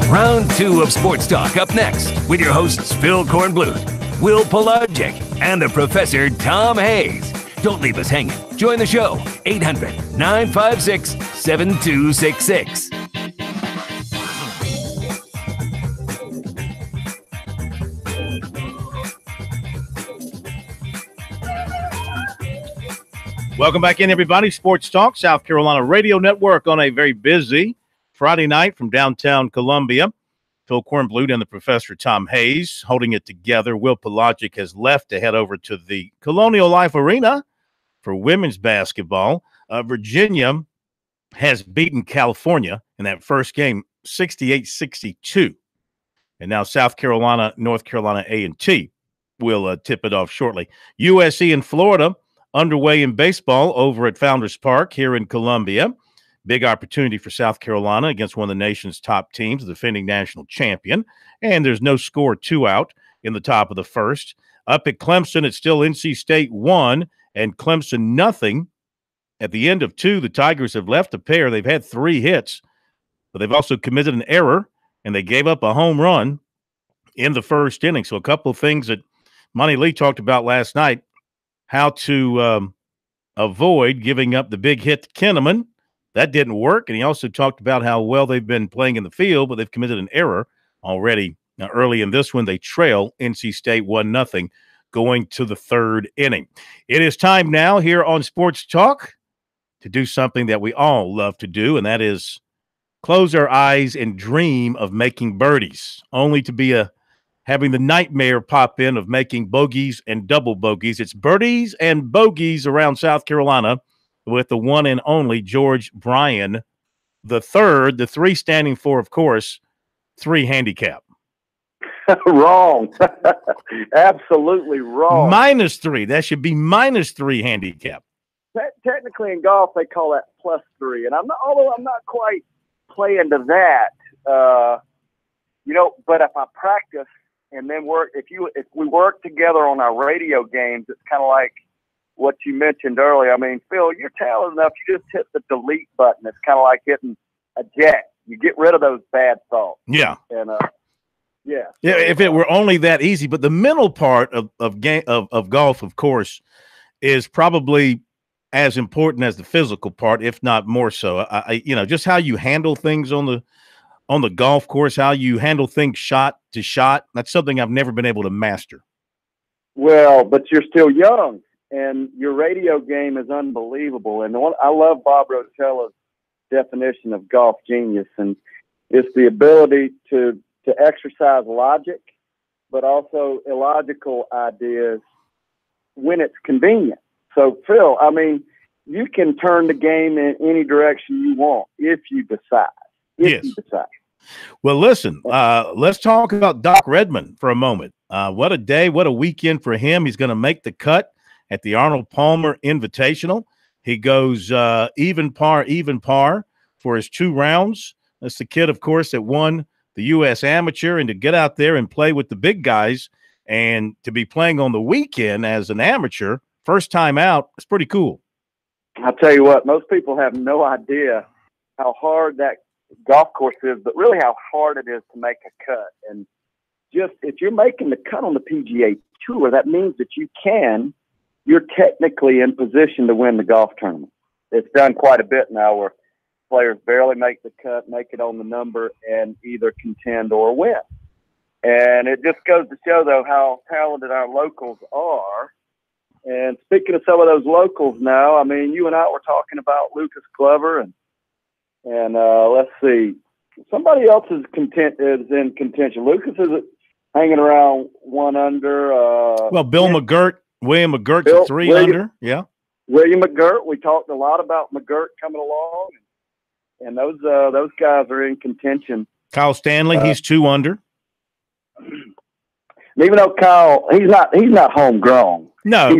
Round 2 of Sports Talk up next with your hosts Phil Kornblut, Will Pelagic, and the Professor Tom Hayes. Don't leave us hanging. Join the show, 800-956-7266. Welcome back in, everybody. Sports Talk, South Carolina Radio Network on a very busy Friday night from downtown Columbia. Phil Kornblut and the Professor Tom Hayes holding it together. Will Pelagic has left to head over to the Colonial Life Arena for women's basketball. Virginia has beaten California in that first game, 68-62. And now South Carolina, North Carolina A&T will tip it off shortly. USC and Florida underway in baseball over at Founders Park here in Columbia. Big opportunity for South Carolina against one of the nation's top teams, the defending national champion. And there's no score, 2 out in the top of the first. Up at Clemson, it's still NC State 1 and Clemson nothing. At the end of 2, the Tigers have left a pair. They've had 3 hits, but they've also committed an error, and they gave up a home run in the first inning. So a couple of things that Monty Lee talked about last night, how to avoid giving up the big hit to Kinnaman. That didn't work, and he also talked about how well they've been playing in the field, but they've committed an error already. Now, early in this one, they trail NC State 1-0 going to the third inning. It is time now here on Sports Talk to do something that we all love to do, and that is close our eyes and dream of making birdies, only to be having the nightmare pop in of making bogeys and double bogeys. It's birdies and bogeys around South Carolina with the one and only George Bryan III, the 3 standing for, of course, 3 handicap. Wrong. Absolutely wrong. -3. That should be -3 handicap. Technically in golf, they call that +3. And although I'm not quite playing to that, but if I practice and then if we work together on our radio games, it's kind of like what you mentioned earlier. I mean, Phil, you're talented enough. You just hit the delete button. It's kind of like hitting a jet. You get rid of those bad thoughts. Yeah. And yeah. If it were only that easy, but the mental part of golf, of course, is probably as important as the physical part, if not more so. Just how you handle things on the golf course, how you handle things shot to shot. That's something I've never been able to master. Well, but you're still young. And your radio game is unbelievable. And I love Bob Rotella's definition of golf genius, and it's the ability to exercise logic, but also illogical ideas when it's convenient. So, Phil, I mean, you can turn the game in any direction you want if you decide. Yes. Well, listen, let's talk about Doc Redman for a moment. What a day, what a weekend for him. He's going to make the cut at the Arnold Palmer Invitational. He goes even par for his 2 rounds. That's the kid, of course, that won the U.S. Amateur, and to get out there and play with the big guys and to be playing on the weekend as an amateur, first time out, it's pretty cool. I'll tell you what, most people have no idea how hard that golf course is, but really how hard it is to make a cut. And just if you're making the cut on the PGA Tour, that means that you're technically in position to win the golf tournament. It's done quite a bit now where players barely make the cut, make it on the number, and either contend or win. And it just goes to show, though, how talented our locals are. And speaking of some of those locals now, I mean, you and I were talking about Lucas Glover, and let's see, somebody else is in contention. Lucas is hanging around 1 under. William McGirt's at 3 under. Yeah. William McGirt. We talked a lot about McGirt coming along, and those guys are in contention. Kyle Stanley, he's 2 under. Even though Kyle, he's not homegrown. But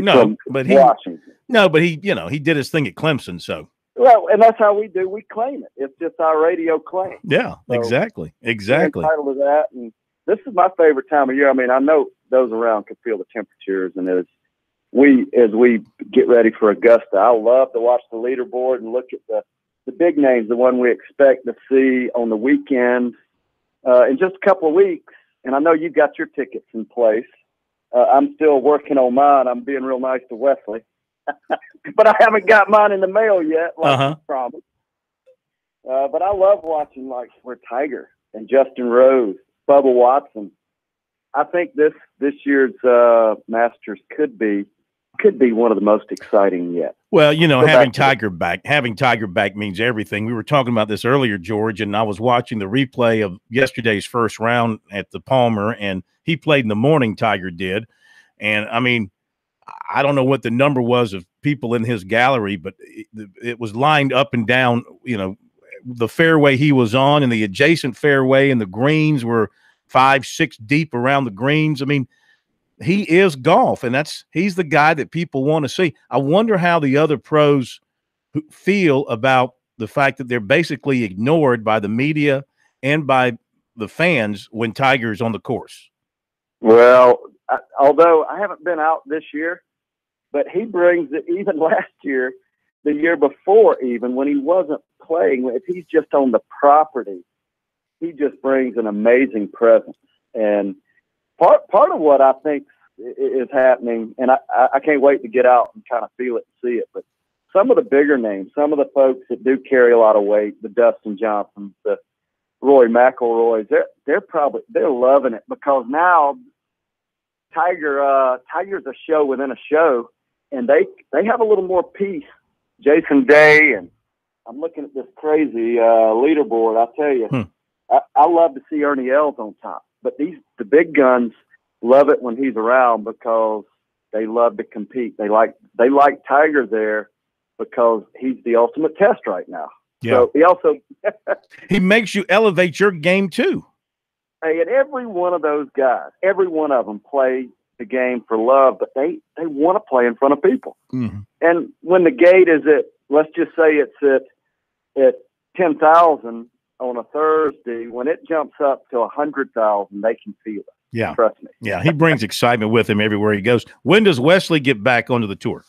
he did his thing at Clemson, so. Well, and that's how we do. We claim it. It's just our radio claim. Yeah, so exactly. We're entitled to that, and this is my favorite time of year. I mean, I know those around can feel the temperatures, and as we get ready for Augusta, I love to watch the leaderboard and look at the big names, the one we expect to see on the weekend. in just a couple of weeks, and I know you've got your tickets in place. I'm still working on mine. I'm being real nice to Wesley. But I haven't got mine in the mail yet, like I promised. But I love watching, like, where Tiger and Justin Rose, Bubba Watson. I think this year's Masters could be one of the most exciting yet. Well, you know, having Tiger back means everything. We were talking about this earlier, George, and I was watching the replay of yesterday's first round at the Palmer, and he played in the morning, Tiger did. And, I mean, I don't know what the number was of people in his gallery, but it was lined up and down, you know, the fairway he was on and the adjacent fairway, and the greens were 5, 6 deep around the greens. I mean, he is golf, and he's the guy that people want to see. I wonder how the other pros feel about the fact that they're basically ignored by the media and by the fans when Tiger's on the course. Well, although I haven't been out this year, but he brings it. Even last year, the year before, even when he wasn't playing, if he's just on the property, he just brings an amazing presence. And part of what I think is happening, and I can't wait to get out and kind of feel it and see it, but some of the bigger names, some of the folks that do carry a lot of weight, the Dustin Johnsons, the Rory McIlroys, they're loving it, because now Tiger's a show within a show, and they have a little more peace. Jason Day, and I'm looking at this crazy leaderboard. I tell you, I love to see Ernie Els on top, but the big guns love it when he's around because they love to compete. They like Tiger there because he's the ultimate test right now. Yeah. So he also he makes you elevate your game too. Hey, and every one of those guys, every one of them play the game for love, but they want to play in front of people. Mm-hmm. And when the gate is at, let's just say it's at 10,000 on a Thursday, when it jumps up to 100,000, they can feel it. Yeah. Trust me. Yeah. He brings excitement with him everywhere he goes. When does Wesley get back onto the tour?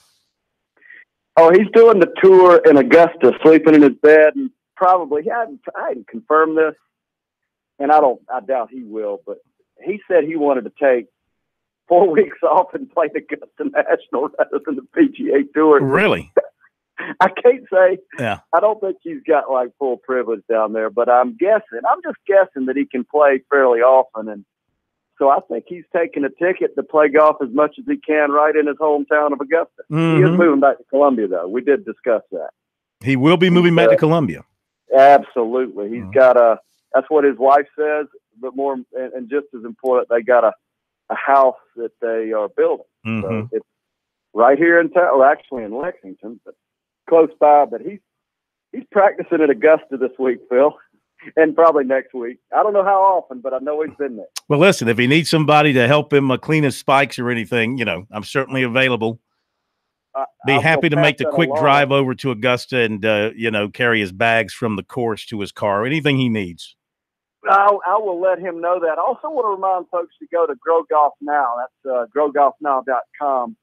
Oh, he's doing the tour in Augusta, sleeping in his bed, and probably, I hadn't confirmed this, and I doubt he will, but he said he wanted to take 4 weeks off and play the Augusta National rather than the PGA Tour. Really? I can't say. Yeah. I don't think he's got like full privilege down there, but I'm just guessing that he can play fairly often. And so I think he's taking a ticket to play golf as much as he can right in his hometown of Augusta. Mm-hmm. He is moving back to Columbia, though. We did discuss that. He will be moving back to Columbia. Absolutely. He's got that's what his wife says, but more, and just as important, they got a house that they are building. Mm-hmm. So it's right here in town, or actually in Lexington, but close by. But he's practicing at Augusta this week, Phil, and probably next week. I don't know how often, but I know he's been there. Well, listen, if he needs somebody to help him clean his spikes or anything, I'm certainly available. Be happy to make the quick drive over to Augusta and, carry his bags from the course to his car, anything he needs. I will let him know that. I also want to remind folks to go to Grow Golf Now. That's growgolfnow.com.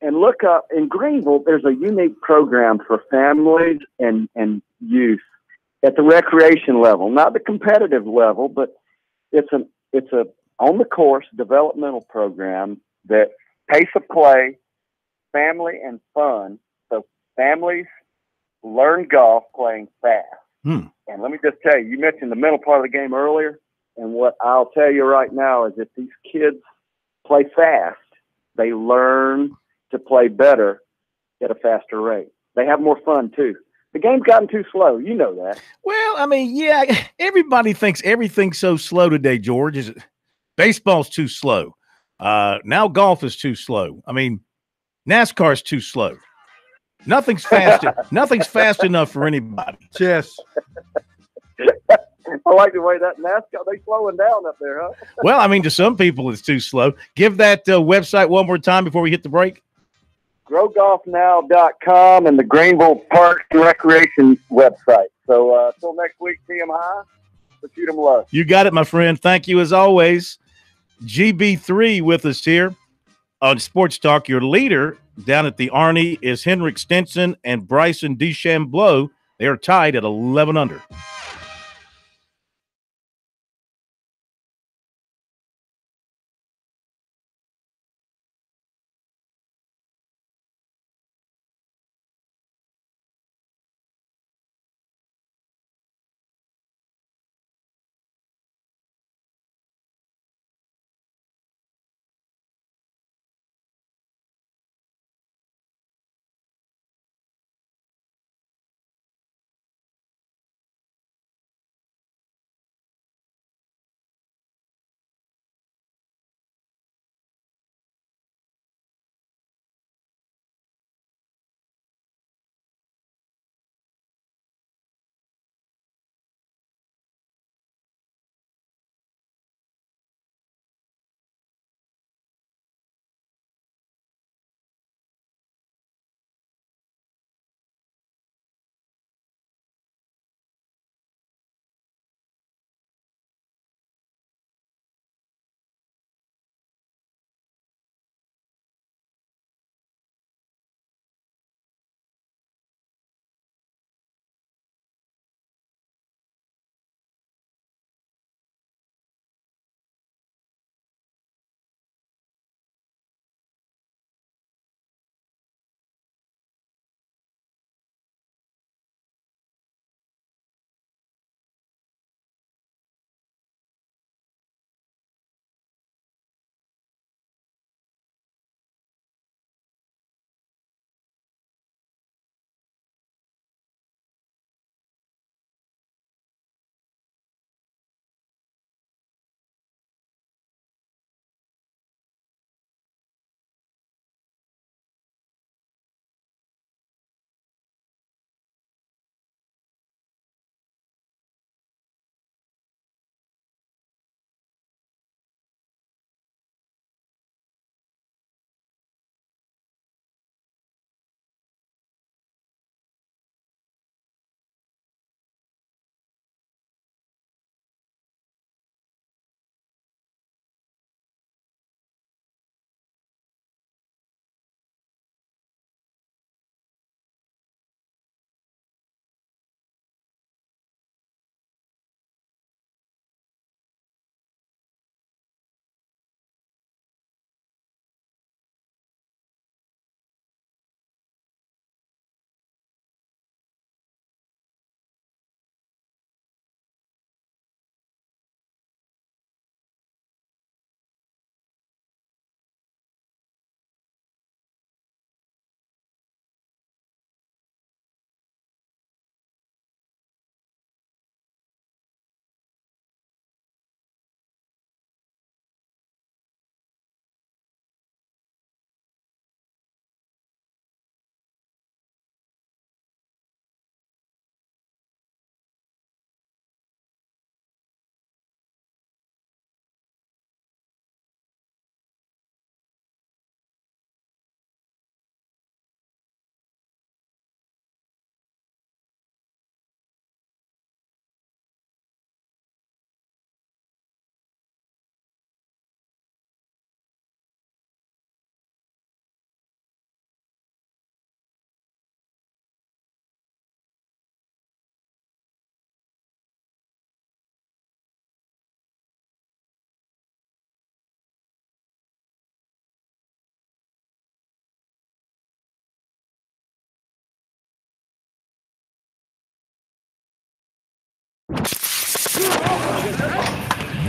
And look up in Greenville, there's a unique program for families and youth at the recreation level, not the competitive level, but it's a on the course developmental program that pace of play, family and fun. So families learn golf playing fast. And let me just tell you, you mentioned the mental part of the game earlier, and what I'll tell you right now is if these kids play fast, they learn to play better at a faster rate. They have more fun too. The game's gotten too slow. You know that. Well, I mean, yeah, everybody thinks everything's so slow today, George. Baseball's too slow. Now golf is too slow. I mean, NASCAR's too slow. Nothing's fast. Nothing's fast enough for anybody. Yes. I like the way that NASCAR, they slowing down up there, huh? Well, I mean, to some people, it's too slow. Give that website one more time before we hit the break. growgolfnow.com and the Greenville Park and Recreation website. So until next week, see them high, but shoot them low. You got it, my friend. Thank you as always. GB3 with us here on Sports Talk. Your leader down at the Arnie is Henrik Stenson and Bryson DeChambeau. They are tied at 11 under.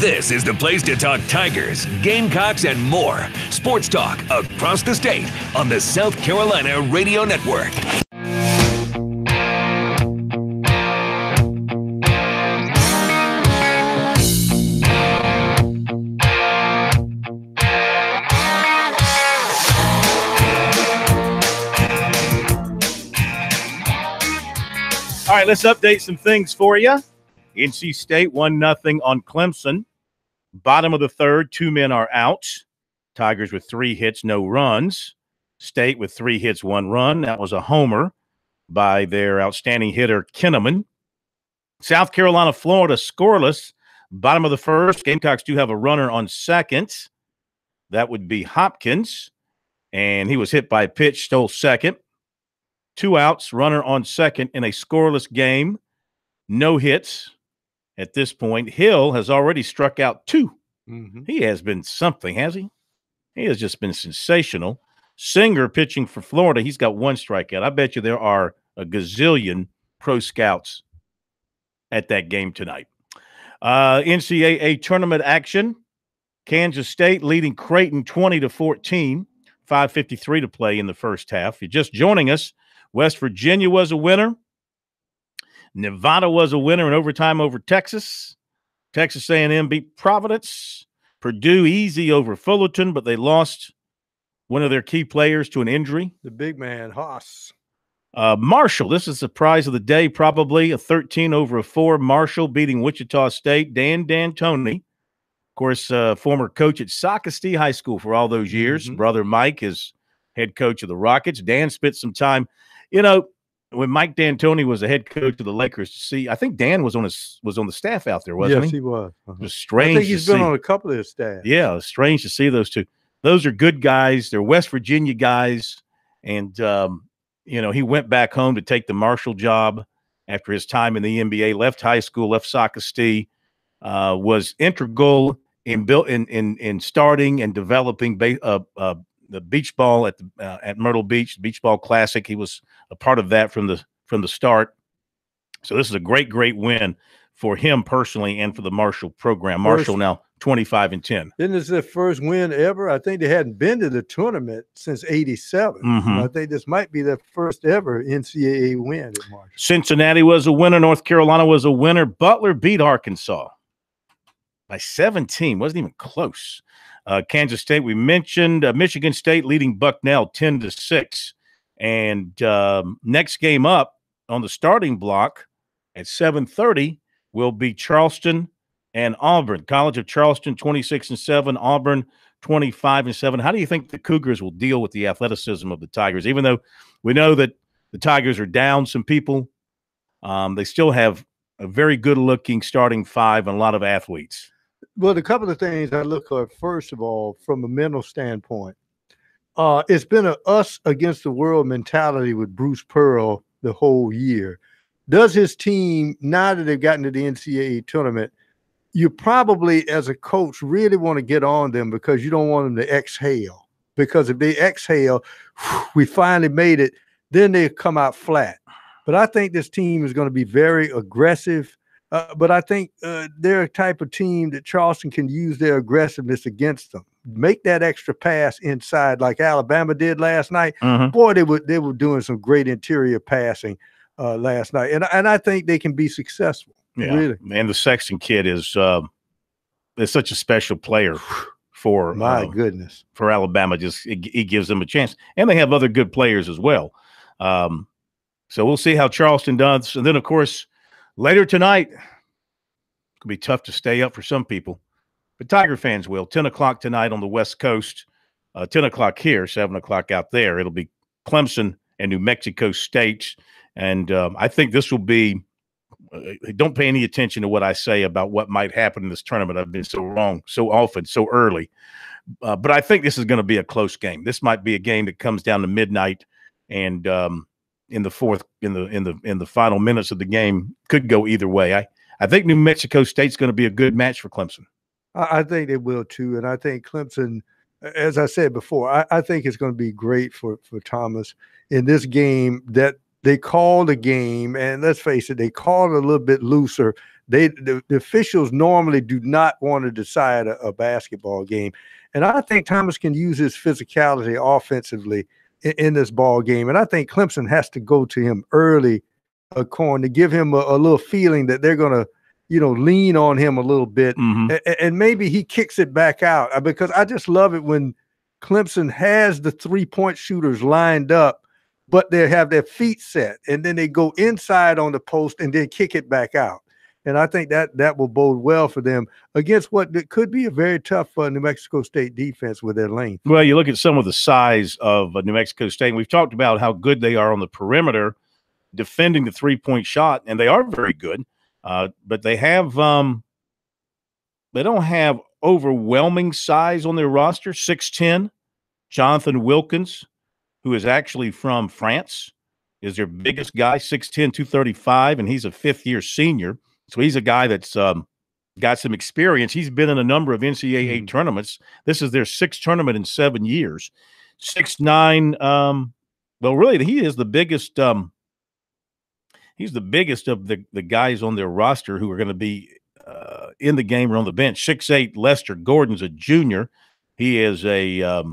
This is the place to talk Tigers, Gamecocks, and more. Sports talk across the state on the South Carolina Radio Network. All right, let's update some things for you. NC State 1-0 on Clemson. Bottom of the third, 2 men are out. Tigers with 3 hits, no runs. State with 3 hits, 1 run. That was a homer by their outstanding hitter, Kinnaman. South Carolina, Florida, scoreless. Bottom of the first. Gamecocks do have a runner on second. That would be Hopkins. And he was hit by a pitch, stole second. 2 outs, runner on second in a scoreless game. No hits at this point. Hill has already struck out 2. He has been something, has he? He has just been sensational. Singer pitching for Florida. He's got 1 strikeout. I bet you there are a gazillion pro scouts at that game tonight. NCAA tournament action. Kansas State leading Creighton 20-14. 5:53 to play in the first half. If you're just joining us, West Virginia was a winner. Nevada was a winner in overtime over Texas. Texas A&M beat Providence. Purdue easy over Fullerton, but they lost one of their key players to an injury. The big man, Haas. Marshall, this is the prize of the day, probably a 13-4. Marshall beating Wichita State. Dan D'Antoni, of course, former coach at Socastee High School for all those years. Brother Mike is head coach of the Rockets. Dan spent some time. You know, when Mike D'Antoni was the head coach of the Lakers, I think Dan was on the staff out there, wasn't he? Yes, he was. It was strange. I think he's been on a couple of his staff. Yeah, it was strange to see those two. Those are good guys. They're West Virginia guys. And, he went back home to take the Marshall job after his time in the NBA, left high school, left Socastee, was integral in starting and developing the beach ball at Myrtle Beach, the Beach Ball Classic. He was a part of that from the start. So this is a great win for him personally and for the Marshall program. Marshall now 25-10. Isn't this their first win ever? I think they hadn't been to the tournament since '87. I think this might be their first ever NCAA win at Marshall. Cincinnati was a winner. North Carolina was a winner. Butler beat Arkansas by 17. Wasn't even close. Kansas State, we mentioned. Michigan State leading Bucknell 10-6. And next game up on the starting block at 7:30 will be Charleston and Auburn. College of Charleston 26-7, Auburn 25-7. How do you think the Cougars will deal with the athleticism of the Tigers? Even though we know that the Tigers are down some people, they still have a very good-looking starting 5 and a lot of athletes. Well, a couple of things I look at, first of all, from a mental standpoint. It's been a us against the world mentality with Bruce Pearl the whole year. Does his team, now that they've gotten to the NCAA tournament, you probably, as a coach, really want to get on them because you don't want them to exhale. Because if they exhale, we finally made it, then they come out flat. But I think this team is going to be very aggressive. But I think they're a type of team that Charleston can use their aggressiveness against them. Make that extra pass inside like Alabama did last night. Boy, they were doing some great interior passing last night. And I think they can be successful. Yeah. Really. And the Sexton kid is such a special player for my goodness. For Alabama. He gives them a chance. And they have other good players as well. So we'll see how Charleston does. And then, of course, later tonight, it's going to be tough to stay up for some people, but Tiger fans will. 10 o'clock tonight on the West Coast, 10 o'clock here, 7 o'clock out there. It'll be Clemson and New Mexico State. And I think this will be don't pay any attention to what I say about what might happen in this tournament. I've been so wrong so often, so early. But I think this is going to be a close game. This might be a game that comes down to midnight, and in the final minutes of the game could go either way. I think New Mexico State's going to be a good match for Clemson. I think they will too, and I think Clemson, as I said before, I think it's going to be great for Thomas in this game that they called a game, and let's face it, they called it a little bit looser the officials normally do not want to decide a basketball game. And I think Thomas can use his physicality offensively in this ball game. And I think Clemson has to go to him early, Corn, to give him a little feeling that they're going to, lean on him a little bit. And maybe he kicks it back out, because I just love it when Clemson has the 3-point shooters lined up, but they have their feet set, and then they go inside on the post and then kick it back out. And I think that will bode well for them against what could be a very tough New Mexico State defense with their length. Well, you look at some of the size of New Mexico State, and we've talked about how good they are on the perimeter defending the 3-point shot, and they are very good. But they don't have overwhelming size on their roster. 6'10", Jonathan Wilkins, who is actually from France, is their biggest guy, 6'10", 235, and he's a fifth-year senior. So he's a guy that's got some experience. He's been in a number of NCAA tournaments. This is their 6th tournament in 7 years. 6'9", well, really, he is the biggest he's the biggest of the guys on their roster who are going to be in the game or on the bench. 6'8", Lester Gordon's a junior. He is a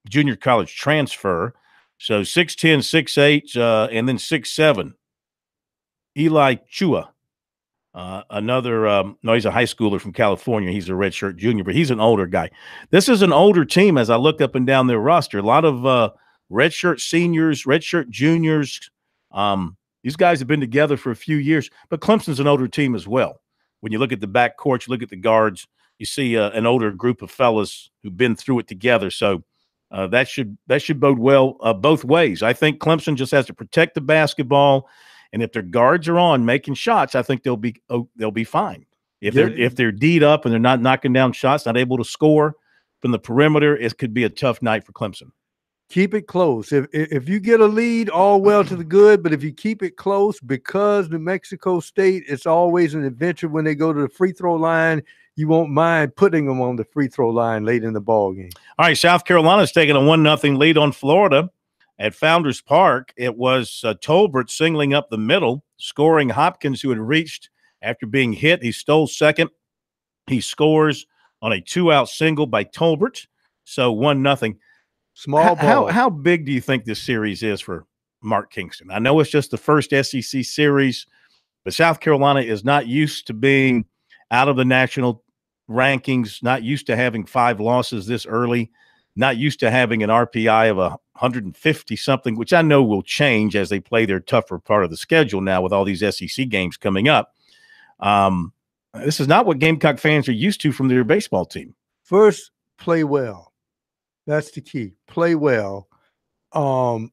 junior college transfer. So 6'10", 6'8", and then 6'7", Eli Chua. He's a high schooler from California. He's a redshirt junior, but he's an older guy. This is an older team as I look up and down their roster. A lot of redshirt seniors, redshirt juniors. These guys have been together for a few years, but Clemson's an older team as well. When you look at the backcourt, you look at the guards, you see an older group of fellas who've been through it together. So that should bode well both ways. I think Clemson just has to protect the basketball, and if their guards are on making shots, I think they'll be fine. If they're D'd up and they're not knocking down shots, not able to score from the perimeter, it could be a tough night for Clemson. Keep it close. If you get a lead, all well to the good. But if you keep it close, because New Mexico State, it's always an adventure when they go to the free throw line. You won't mind putting them on the free throw line late in the ball game. All right, South Carolina's taking a 1-0 lead on Florida at Founders Park. It was Tolbert singling up the middle, scoring Hopkins, who had reached after being hit. He stole second. He scores on a 2-out single by Tolbert. So 1-0. Small ball. How big do you think this series is for Mark Kingston? I know it's just the first SEC series, but South Carolina is not used to being out of the national rankings, not used to having 5 losses this early, not used to having an RPI of 150-something, which I know will change as they play their tougher part of the schedule now with all these SEC games coming up. This is not what Gamecock fans are used to from their baseball team. First, play well. That's the key. Play well. Don't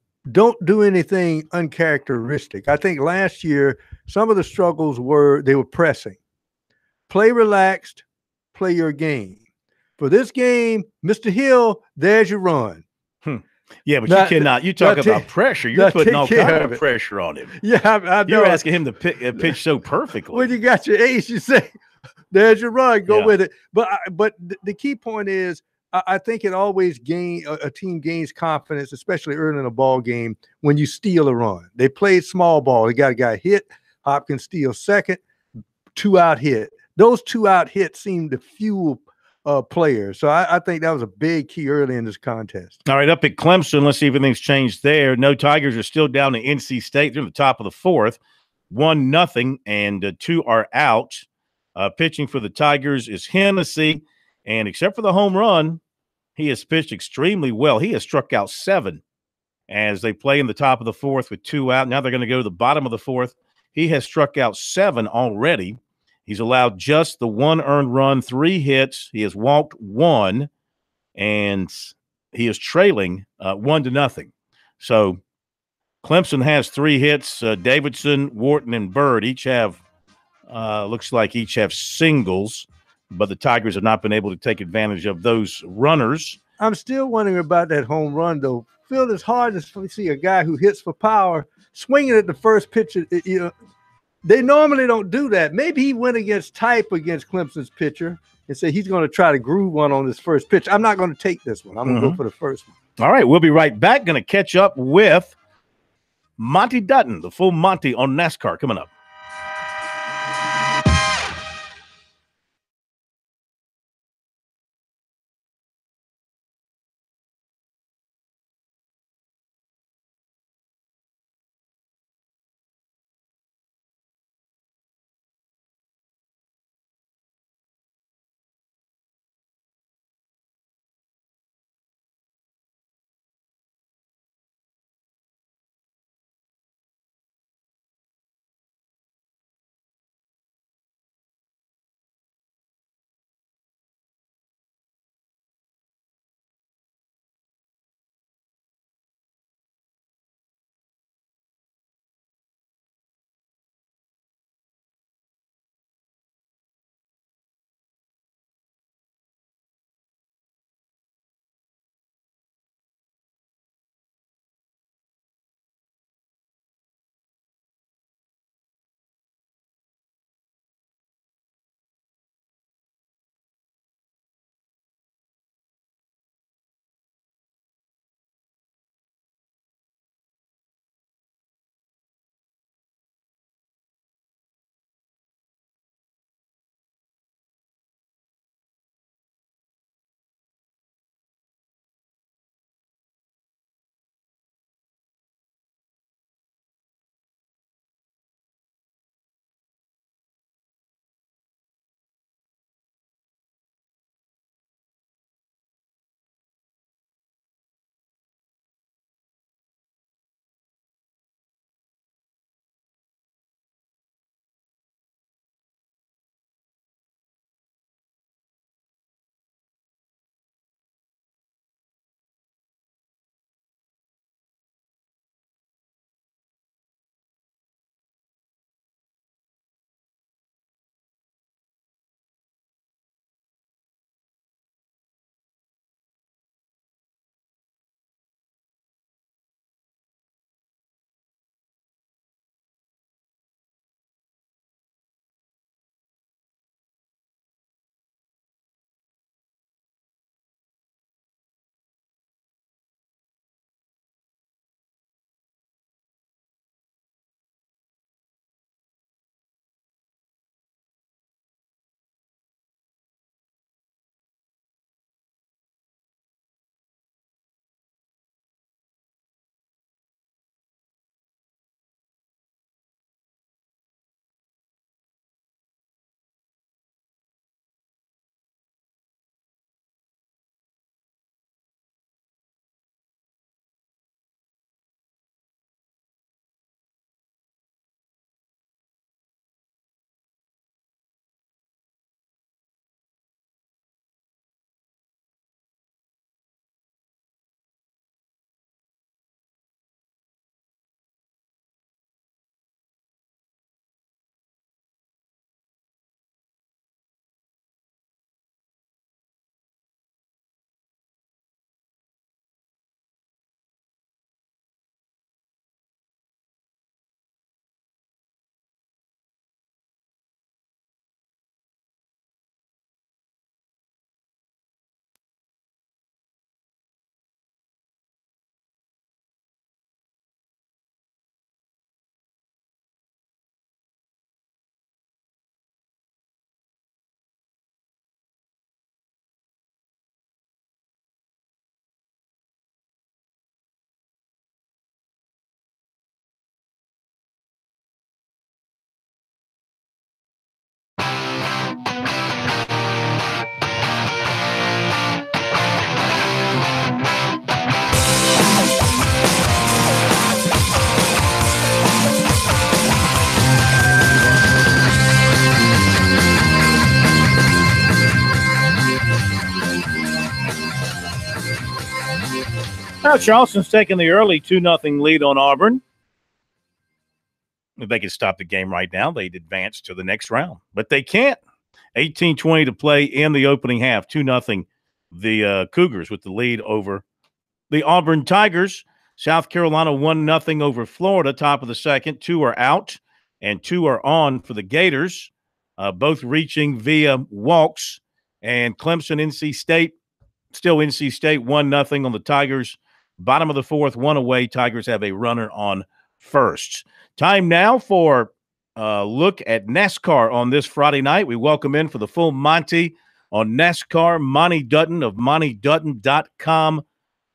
do anything uncharacteristic. I think last year some of the struggles were they were pressing. Play relaxed, play your game. For this game, Mr. Hill, there's your run. Yeah, but you cannot. You talk about pressure. You're putting all kind of pressure on him. Yeah, I know. You're asking him to pitch so perfectly. When you got your ace, you say, there's your run. Go with it. But the key point is, I think it always a team gains confidence, especially early in a ball game, when you steal a run. They played small ball. They got a guy hit. Hopkins steals second, 2-out hit. Those 2-out hits seem to fuel players. So I think that was a big key early in this contest. All right, up at Clemson, let's see if anything's changed there. No, Tigers are still down to NC State. They're in the top of the 4th, 1-0, and 2 are out. Pitching for the Tigers is Hennessy. And except for the home run, he has pitched extremely well. He has struck out 7 as they play in the top of the 4th with 2 out. Now they're going to go to the bottom of the 4th. He has struck out 7 already. He's allowed just the 1 earned run, 3 hits. He has walked 1, and he is trailing 1-0. So Clemson has 3 hits. Davidson, Wharton, and Bird each have looks like each have singles, but the Tigers have not been able to take advantage of those runners. I'm still wondering about that home run, though. Phil, it's hard to see a guy who hits for power swinging at the first pitch. They normally don't do that. Maybe he went against type against Clemson's pitcher and said he's going to try to groove one on this first pitch. I'm not going to take this one. I'm going to go for the first one. All right, we'll be right back. Going to catch up with Monty Dutton, the full Monty on NASCAR coming up. Now Charleston's taking the early 2-0 lead on Auburn. If they could stop the game right now, they'd advance to the next round. But they can't. 18:20 to play in the opening half. 2-0 the Cougars with the lead over the Auburn Tigers. South Carolina 1-0 over Florida, top of the second. 2 are out, and 2 are on for the Gators, both reaching via walks. And Clemson, NC State, still NC State, 1-0 on the Tigers. Bottom of the fourth, 1 away. Tigers have a runner on first. Time now for a look at NASCAR on this Friday night. We welcome in for the full Monty on NASCAR, Monty Dutton of MontyDutton.com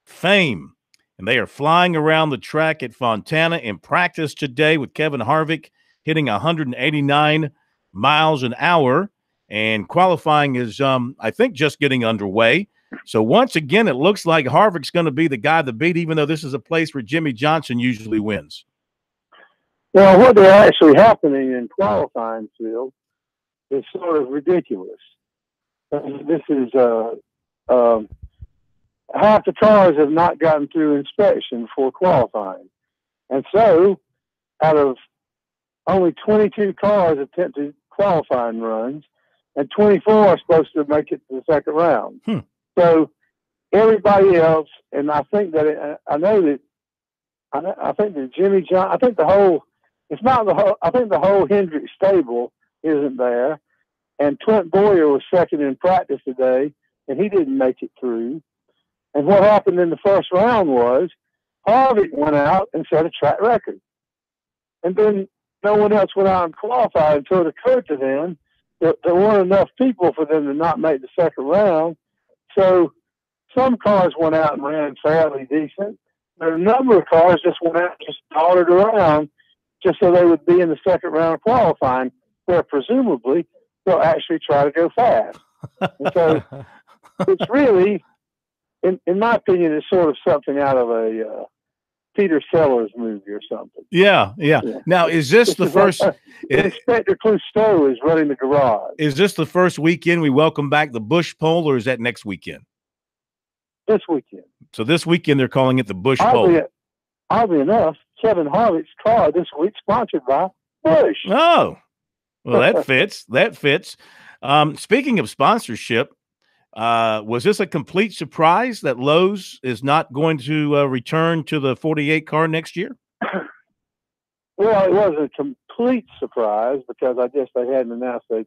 fame. And they are flying around the track at Fontana in practice today with Kevin Harvick hitting 189 miles an hour. And qualifying is, I think, just getting underway. So once again, it looks like Harvick's going to be the guy to beat, even though this is a place where Jimmy Johnson usually wins. Well, what they're actually happening in qualifying field is sort of ridiculous. This is half the cars have not gotten through inspection for qualifying. And so out of only 22 cars attempted qualifying runs, and 24 are supposed to make it to the second round. So everybody else, and I think that I think that Jimmy John, I think the whole, it's not the whole, I think the whole Hendrick stable isn't there. And Trent Boyer was second in practice today, and he didn't make it through. And what happened in the first round was Harvick went out and set a track record. And then no one else went out and qualified until it occurred to them that there weren't enough people for them to not make the second round. So some cars went out and ran fairly decent. But a number of cars just went out and just dawdled around just so they would be in the second round of qualifying, where presumably they'll actually try to go fast. And so it's really, in my opinion, it's sort of something out of a Peter Sellers movie or something. Yeah. Now, is this the first? Inspector Clouseau is running the garage. Is this the first weekend we welcome back the Bush Pole, or is that next weekend? This weekend. So this weekend they're calling it the Bush Pole. Oddly enough, Kevin Harvick's car this week sponsored by Bush. Oh, well, that fits. That fits. Speaking of sponsorship, was this a complete surprise that Lowe's is not going to return to the 48 car next year? Well, it wasn't a complete surprise because I guess they hadn't announced they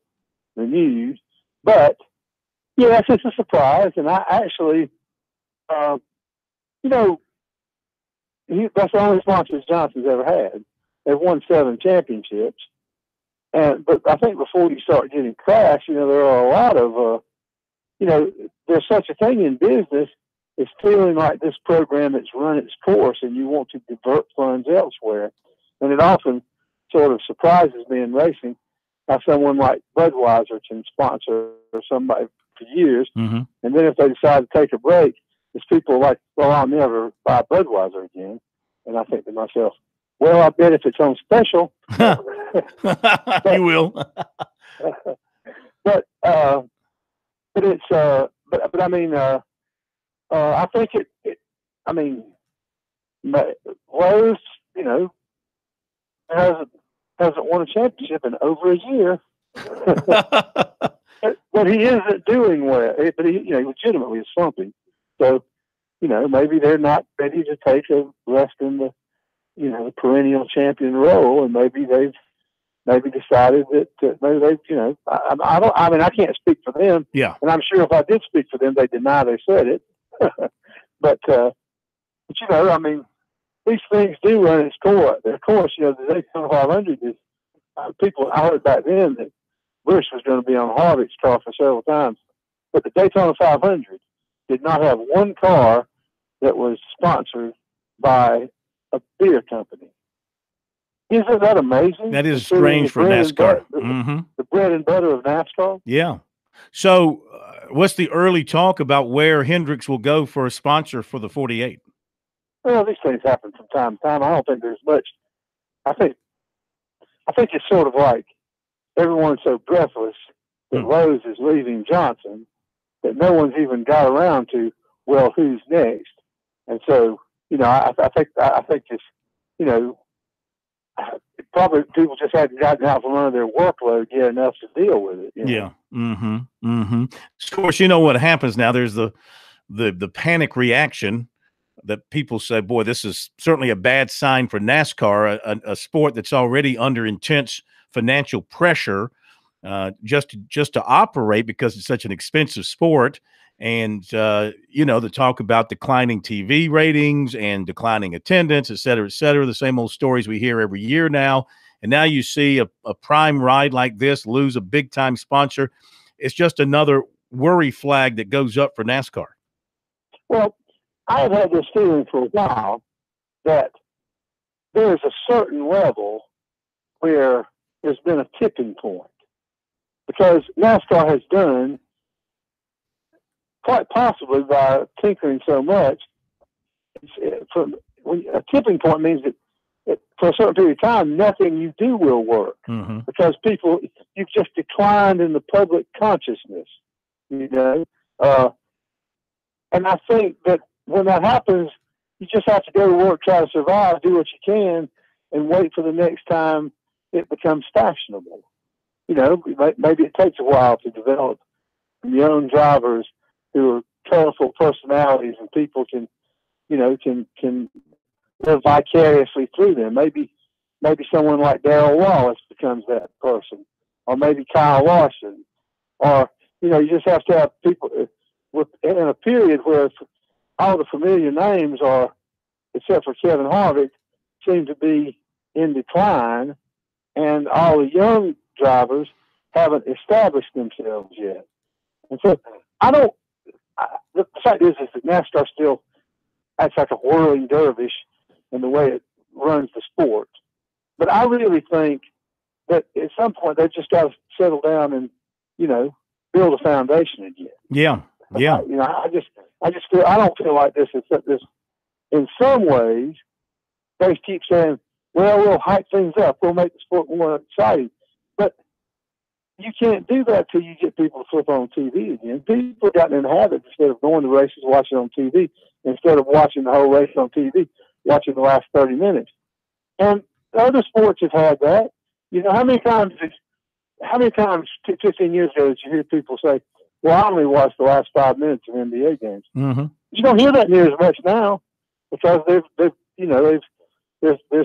renewed. But, yes, it's a surprise. And I actually, that's the only sponsors Johnson's ever had. They've won 7 championships. But I think before you start getting crashed, there are a lot of, there's such a thing in business as feeling like this program has run its course and you want to divert funds elsewhere. And it often sort of surprises me in racing how someone like Budweiser can sponsor somebody for years. Mm-hmm. And then if they decide to take a break, it's people like, well, I'll never buy Budweiser again. And I think to myself, well, I bet if it's on special. You will. But it's, but I mean, I think Lowe's, hasn't won a championship in over a year. but he isn't doing well. But he, legitimately is slumping. So, maybe they're not ready to take a rest in the, the perennial champion role, and maybe they've decided that maybe they've, I can't speak for them. Yeah. And I'm sure if I did speak for them, they deny they said it. but these things do run its course. Of course, the Daytona 500 is I heard back then that Bush was going to be on Harvick's car for several times, but the Daytona 500 did not have one car that was sponsored by a beer company. Isn't that amazing? That is strange for NASCAR. The bread and butter of NASCAR. Yeah. So what's the early talk about where Hendricks will go for a sponsor for the 48? Well, these things happen from time to time. I don't think there's much. I think it's sort of like everyone's so breathless that Lowe's is leaving Johnson that no one's even got around to, well, who's next? And so, I think it's, probably people just hadn't gotten out from under their workload yet enough to deal with it. Yeah. Mm-hmm. Mm-hmm. Of course, you know what happens now. There's the panic reaction that people say, boy, this is certainly a bad sign for NASCAR, a sport that's already under intense financial pressure just to operate because it's such an expensive sport. And, the talk about declining TV ratings and declining attendance, et cetera, the same old stories we hear every year now. And now you see a prime ride like this lose a big-time sponsor. It's just another worry flag that goes up for NASCAR. Well, I've had this feeling for a while that there's a certain level where there's been a tipping point because NASCAR has done, quite possibly by tinkering so much, a tipping point means that for a certain period of time, nothing you do will work because you've just declined in the public consciousness, and I think that when that happens, you just have to go to work, try to survive, do what you can, and wait for the next time it becomes fashionable. Maybe it takes a while to develop young drivers who are colorful personalities and people can live vicariously through them. Maybe someone like Darrell Wallace becomes that person, or maybe Kyle Larson, or you just have to have people in a period where all the familiar names are, except for Kevin Harvick, seem to be in decline, and all the young drivers haven't established themselves yet. And so the fact is that NASCAR still acts like a whirling dervish in the way it runs the sport. But I really think that at some point they've just got to settle down and, build a foundation again. Yeah. Yeah. I don't feel like this is this. In some ways, they keep saying, well, we'll hype things up. We'll make the sport more exciting. But you can't do that till you get people to flip on TV again. People have gotten in the habit, instead of going to races, watching on TV, instead of watching the whole race on TV, watching the last 30 minutes. And other sports have had that. How many times 15 years ago did you hear people say, well, I only watched the last 5 minutes of NBA games? Mm-hmm. You don't hear that near as much now because there's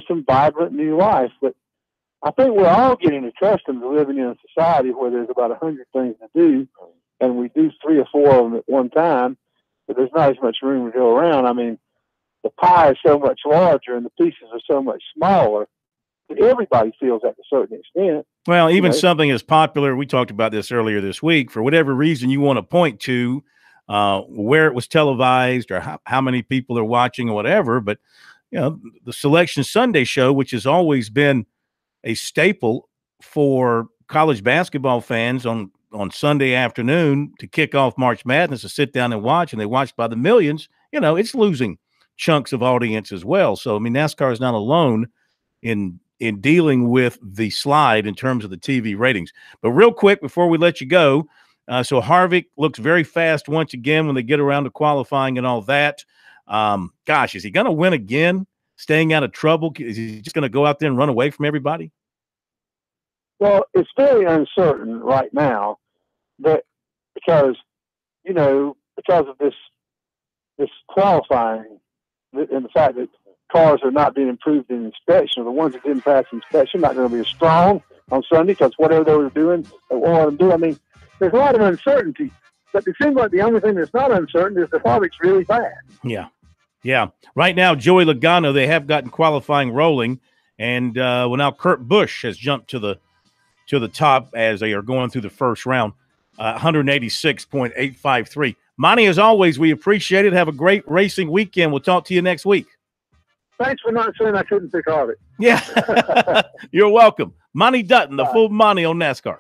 some vibrant new life. But I think we're all getting accustomed to living in a society where there's about 100 things to do, and we do 3 or 4 of them at one time, but there's not as much room to go around. I mean, the pie is so much larger and the pieces are so much smaller that everybody feels that to a certain extent. Well, even something as popular, we talked about this earlier this week, for whatever reason you want to point to, where it was televised or how many people are watching or whatever, but the Selection Sunday show, which has always been a staple for college basketball fans on Sunday afternoon to kick off March Madness, to sit down and watch, and they watch by the millions, it's losing chunks of audience as well. So, I mean, NASCAR is not alone in dealing with the slide in terms of the TV ratings. But real quick, before we let you go, so Harvick looks very fast once again when they get around to qualifying and all that. Gosh, is he going to win again, staying out of trouble? Is he just going to go out there and run away from everybody? Well, it's very uncertain right now because of this qualifying and the fact that cars are not being improved in inspection, or the ones that didn't pass inspection not going to be as strong on Sunday because whatever they were doing, they won't let them do. I mean, there's a lot of uncertainty, but it seems like the only thing that's not uncertain is the Harvick's really fast. Yeah. Yeah. Right now, Joey Logano, they have gotten qualifying rolling, and now Kurt Busch has jumped to the top as they are going through the first round, 186.853. Monty, as always, we appreciate it. Have a great racing weekend. We'll talk to you next week. Thanks for not saying I couldn't pick Harvick. Yeah. You're welcome. Monty Dutton, the full Monty on NASCAR.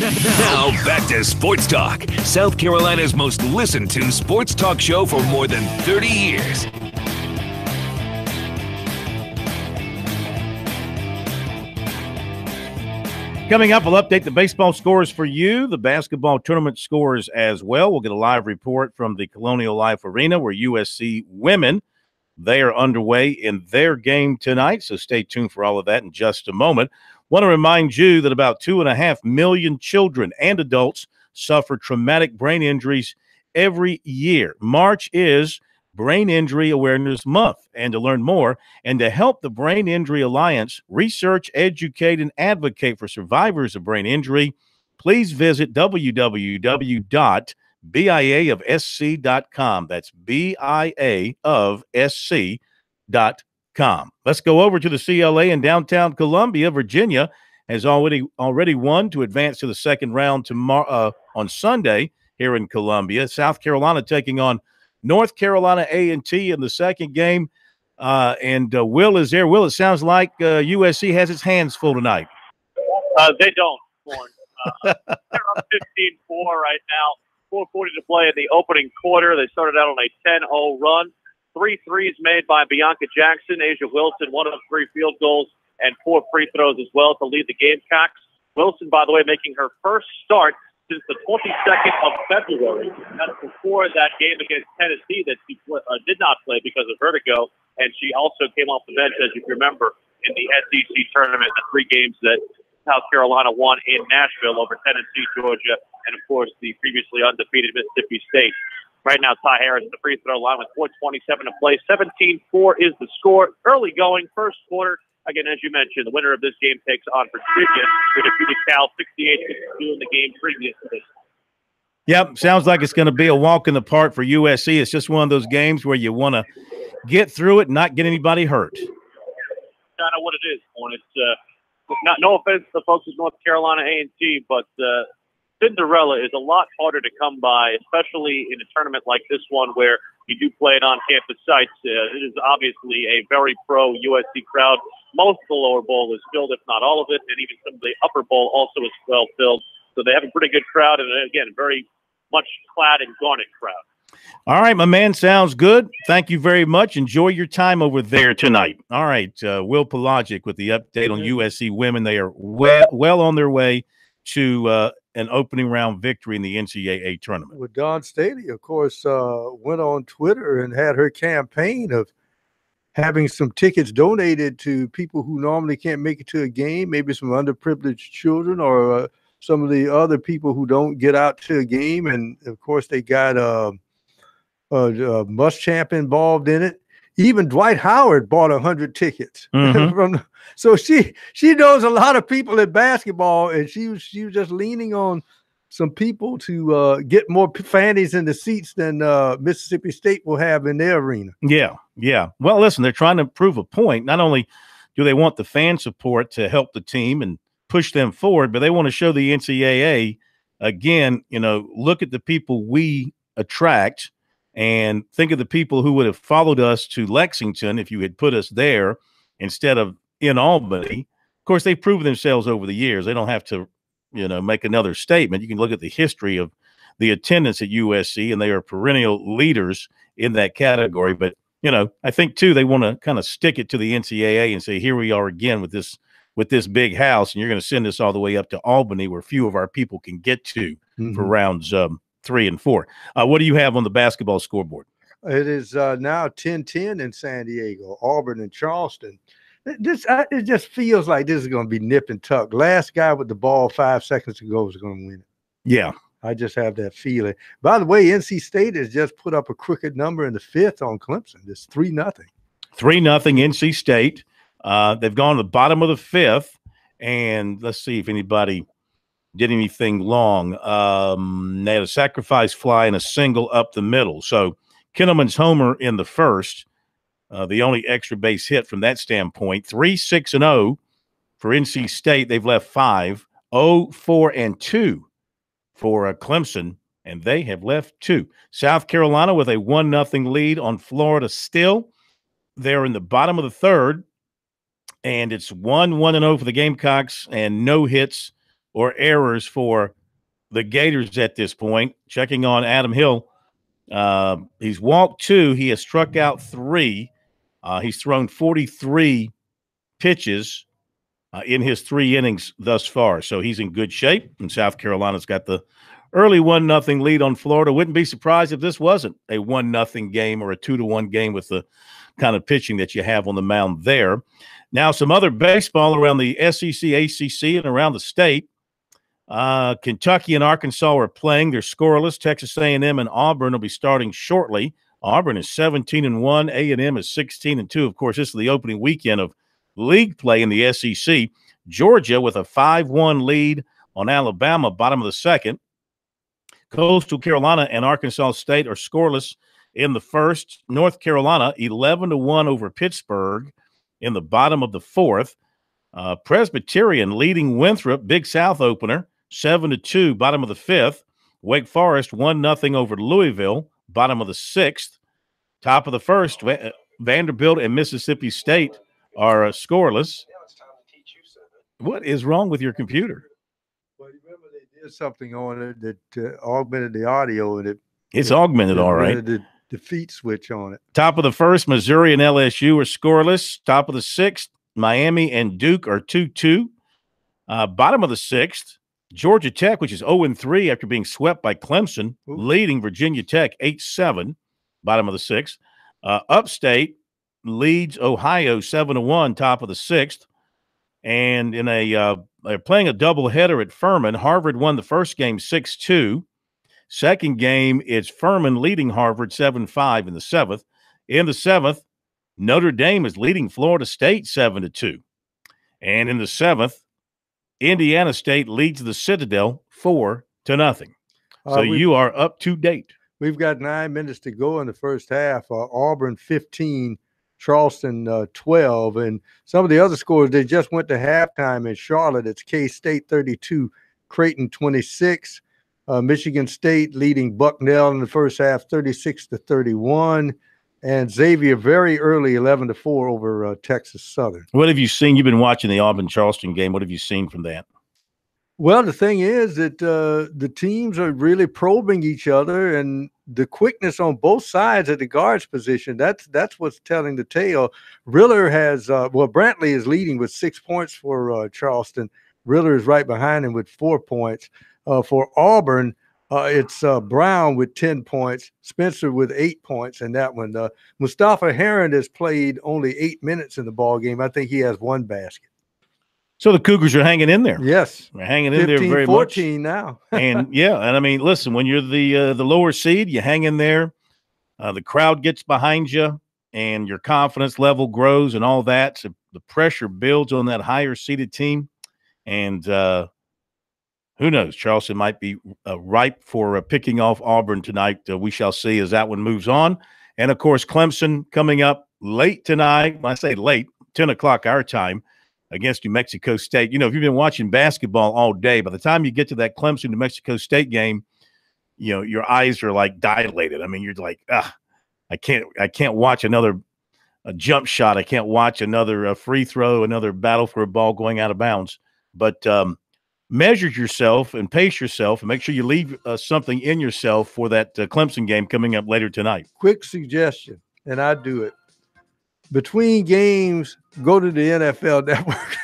Now back to Sports Talk, South Carolina's most listened to sports talk show for more than 30 years. Coming up, we'll update the baseball scores for you, the basketball tournament scores as well. We'll get a live report from the Colonial Life Arena where USC women, they are underway in their game tonight, so stay tuned for all of that in just a moment. Want to remind you that about 2.5 million children and adults suffer traumatic brain injuries every year. March is Brain Injury Awareness Month, and to learn more and to help the Brain Injury Alliance research, educate, and advocate for survivors of brain injury, please visit www.biaofsc.com. That's biaofsc.com. Let's go over to the CLA in downtown Columbia. Virginia has already won to advance to the second round tomorrow on Sunday here in Columbia. South Carolina taking on North Carolina A&T in the second game. Will is there. Will, it sounds like USC has its hands full tonight. They don't, Warren. They're up 15-4 right now. 4:40 to play in the opening quarter. They started out on a 10-0 run. 3 threes made by Bianca Jackson, Asia Wilson, 1 of 3 field goals, and 4 free throws as well to lead the Gamecocks. Wilson, by the way, making her first start since the 22nd of February. That's before that game against Tennessee that she did not play because of vertigo. And she also came off the bench, as you remember, in the SEC tournament, the 3 games that South Carolina won in Nashville over Tennessee, Georgia, and, of course, the previously undefeated Mississippi State. Right now, Ty Harris at the free throw line with 4:27 to play. 17-4 is the score. Early going, first quarter. Again, as you mentioned, the winner of this game takes on Virginia, who defeated Cal 68-62 in the game previous to this. Yep, sounds like it's going to be a walk in the park for USC. It's just one of those games where you want to get through it and not get anybody hurt. Kind of what it is, Warren. It's no offense to the folks at North Carolina A&T, but Cinderella is a lot harder to come by, especially in a tournament like this one where you do play it on campus sites. It is obviously a very pro USC crowd. Most of the lower bowl is filled, if not all of it, and even some of the upper bowl also is well filled. So they have a pretty good crowd, and again, very much clad in garnet crowd. All right, my man, sounds good. Thank you very much. Enjoy your time over there tonight. All right, Will Pelagic with the update on USC women. They are well on their way to an opening round victory in the NCAA tournament. Well, Dawn Staley, of course, went on Twitter and had her campaign of having some tickets donated to people who normally can't make it to a game, maybe some underprivileged children or some of the other people who don't get out to a game. And, of course, they got Muschamp involved in it. Even Dwight Howard bought 100 tickets. So she knows a lot of people in basketball, and she was just leaning on some people to get more fannies in the seats than Mississippi State will have in their arena. Yeah. Well, listen, they're trying to prove a point. Not only do they want the fan support to help the team and push them forward, but they want to show the NCAA, again, look at the people we attract and think of the people who would have followed us to Lexington if you had put us there instead of in Albany. Of course, they've proven themselves over the years. They don't have to, make another statement. You can look at the history of the attendance at USC, and they are perennial leaders in that category. But, I think, too, they want to kind of stick it to the NCAA and say, here we are again with this big house, and you're going to send us all the way up to Albany where few of our people can get to for rounds 3 and 4. What do you have on the basketball scoreboard? It is now 10-10 in San Diego, Auburn and Charleston. It just feels like this is going to be nip and tuck. Last guy with the ball 5 seconds ago is going to win it. Yeah. I just have that feeling. By the way, NC State has just put up a crooked number in the 5th on Clemson. It's 3-0. 3-0 NC State. They've gone to the bottom of the 5th, and let's see if anybody did anything long. They had a sacrifice fly and a single up the middle. So Kinnaman's homer in the first, the only extra base hit from that standpoint. 3-6-0 for NC State. They've left 5. 0-4-2 for Clemson, and they have left 2. South Carolina with a 1-0 lead on Florida still. They're in the bottom of the 3rd, and it's 1-1-0 for the Gamecocks and no hits or errors for the Gators at this point. Checking on Adam Hill. He's walked 2. He has struck out 3. He's thrown 43 pitches in his 3 innings thus far. So he's in good shape. And South Carolina's got the early 1-0 lead on Florida. Wouldn't be surprised if this wasn't a 1-0 game or a 2-1 game with the kind of pitching that you have on the mound there. Now, some other baseball around the SEC, ACC, and around the state. Kentucky and Arkansas are playing. They're scoreless. Texas A&M and Auburn will be starting shortly. Auburn is 17-1. A&M is 16-2. Of course, this is the opening weekend of league play in the SEC. Georgia with a 5-1 lead on Alabama, bottom of the second. Coastal Carolina and Arkansas State are scoreless in the first. North Carolina 11-1 over Pittsburgh in the bottom of the fourth. Presbyterian leading Winthrop, Big South opener, 7-2, bottom of the fifth. Wake Forest 1-0 over Louisville, bottom of the sixth. Top of the first, Vanderbilt and Mississippi State are scoreless. What is wrong with your computer? Well, you remember they did something on it that augmented the audio, and it's augmented, all right. The feet switch on it. Top of the first, Missouri and LSU are scoreless. Top of the sixth, Miami and Duke are 2-2. Bottom of the sixth, Georgia Tech, which is 0-3 after being swept by Clemson, leading Virginia Tech 8-7. Bottom of the sixth. Upstate leads Ohio 7-1, top of the sixth. And in they're playing a doubleheader at Furman. Harvard won the first game 6-2. Second game, it's Furman leading Harvard 7-5 in the seventh. In the seventh, Notre Dame is leading Florida State 7-2. And in the seventh, Indiana State leads the Citadel 4-0. So you are up to date. We've got 9 minutes to go in the first half. Auburn 15, Charleston 12. And some of the other scores, they just went to halftime in Charlotte. It's K-State 32, Creighton 26. Michigan State leading Bucknell in the first half 36-31. And Xavier very early 11-4 over Texas Southern. What have you seen? You've been watching the Auburn-Charleston game. What have you seen from that? Well, the thing is that the teams are really probing each other, and the quickness on both sides at the guards position, that's what's telling the tale. Riller has Brantley is leading with 6 points for Charleston. Riller is right behind him with 4 points. For Auburn, it's Brown with 10 points, Spencer with 8 points in that one. Mustafa Heron has played only 8 minutes in the ball game. I think he has 1 basket. So the Cougars are hanging in there. Yes. They're hanging in there very 14 much. now. And I mean, listen, when you're the lower seed, you hang in there. The crowd gets behind you, and your confidence level grows and all that. So the pressure builds on that higher seeded team. And who knows? Charleston might be ripe for picking off Auburn tonight. We shall see as that one moves on. And, of course, Clemson coming up late tonight. When I say late, 10 o'clock our time, against New Mexico State. You know, if you've been watching basketball all day, by the time you get to that Clemson-New Mexico State game, you know, your eyes are like dilated. I mean, you're like, I can't watch another jump shot. I can't watch another free throw, another battle for a ball going out of bounds. But measure yourself and pace yourself and make sure you leave something in yourself for that Clemson game coming up later tonight. Quick suggestion, and I do it. Between games, go to the NFL Network.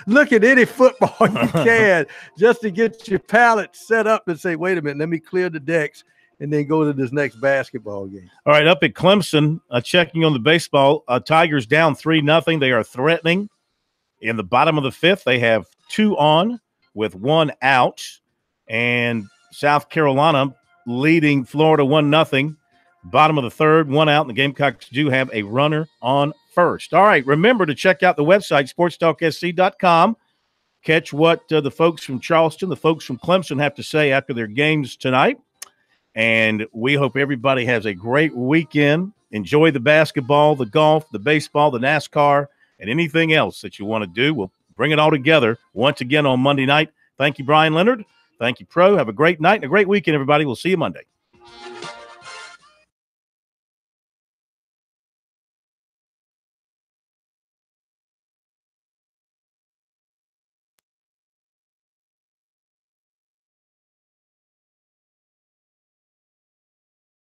Look at any football you can just to get your palate set up and say, wait a minute, let me clear the decks and then go to this next basketball game. All right, up at Clemson, checking on the baseball, Tigers down 3-0. They are threatening. In the bottom of the fifth, they have 2 on with 1 out. And South Carolina leading Florida 1-0. Bottom of the third, 1 out, and the Gamecocks do have a runner on first. All right, remember to check out the website, SportsTalkSC.com. Catch what the folks from Charleston, the folks from Clemson have to say after their games tonight. And we hope everybody has a great weekend. Enjoy the basketball, the golf, the baseball, the NASCAR, and anything else that you want to do. We'll bring it all together once again on Monday night. Thank you, Brian Leonard. Thank you, Pro. Have a great night and a great weekend, everybody. We'll see you Monday.